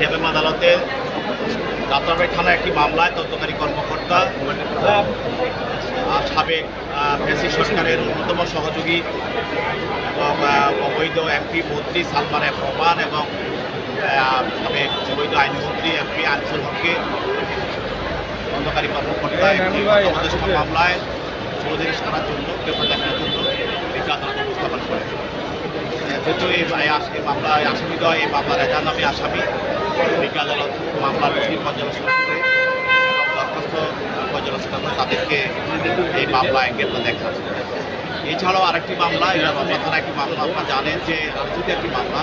CMM আদালতে যাত্রাবাড়ি থানার একটি মামলায় তদন্তকারী কর্মকর্তা সাবেক ফ্যাসিস্ট সরকারের অন্যতম সহযোগী এবং অবৈধ এমপি মন্ত্রী সালমান এফ রহমান এবং সাবেক অবৈধ আইনমন্ত্রী এমপি আনিসুল হককে তদন্তকারী কর্মকর্তা একটি উপদেষ্টা মামলায় 16 দিন সারার জন্য পেপার দেখানোর জন্য বিজ্ঞ আদালতে উপস্থাপন করে। যেহেতু এই মামলায় আসামিদ্বয় এই মামলার এজাহার নামে আসামি, বিজ্ঞ আদালত মামলার পর্যালোচনা করে এবং দরখাস্ত পর্যালোচনা করে তাদেরকে এই মামলায় গ্রেপ্তার দেখা। এছাড়াও আরেকটি মামলা, এটা মামলা থানা একটি মামলা, আপনারা জানেন যে আলোচিত একটি মামলা।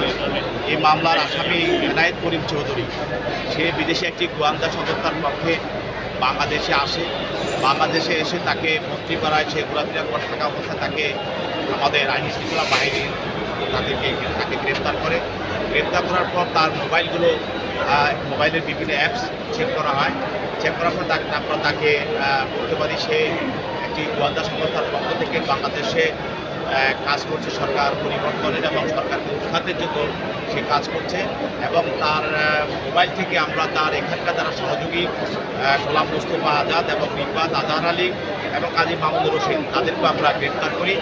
এই মামলার আসামি এনায়েত করিম চৌধুরী, সে বিদেশি একটি গোয়েন্দা সংস্থার পক্ষে বাংলাদেশে আসে। বাংলাদেশে এসে তাকে মন্ত্রী করায়, সে ঘোরাফেরা করে থাকা অবস্থায় তাকে আমাদের আইন শৃঙ্খলা বাহিনী তাকে গ্রেপ্তার করে। গ্রেপ্তার করার পর তার মোবাইলের বিভিন্ন অ্যাপস চেক করা হয়। চেক করার পর তারপর তাকে বলতে পারি সে একটি গোয়েন্দা সংস্থার পক্ষ থেকে বাংলাদেশে কাজ করছে সরকার পরিবর্তনের এবং সরকারকে উৎখাতের জন্য সে কাজ করছে। এবং তার মোবাইল থেকে আমরা তার এখানকার যারা সহযোগী গোলাম মোস্তফা আজাদ এবং রিফাত আজহার আলী এবং কাজী মাহমুদুর রশিদ, তাদেরকেও আমরা গ্রেপ্তার করি।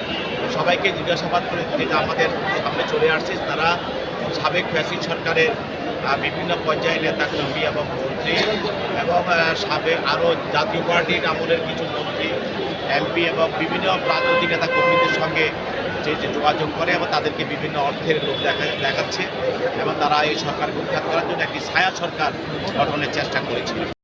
সবাইকে জিজ্ঞাসাবাদ করে যেটা আমাদের সামনে চলে আসছে, তারা সাবেক ফ্যাসিস্ট সরকারের বিভিন্ন পর্যায়ে নেতা কর্মী এবং মন্ত্রী এবং সাবেক আরও জাতীয় পার্টির আমলের কিছু মন্ত্রী এমপি এবং বিভিন্ন রাজনৈতিক নেতা কর্মীদের সঙ্গে যে যোগাযোগ করে এবং তাদেরকে বিভিন্ন অর্থের লোক দেখাচ্ছে এবং তারা এই সরকারকে উৎখাত করার জন্য একটি ছায়া সরকার গঠনের চেষ্টা করেছিল।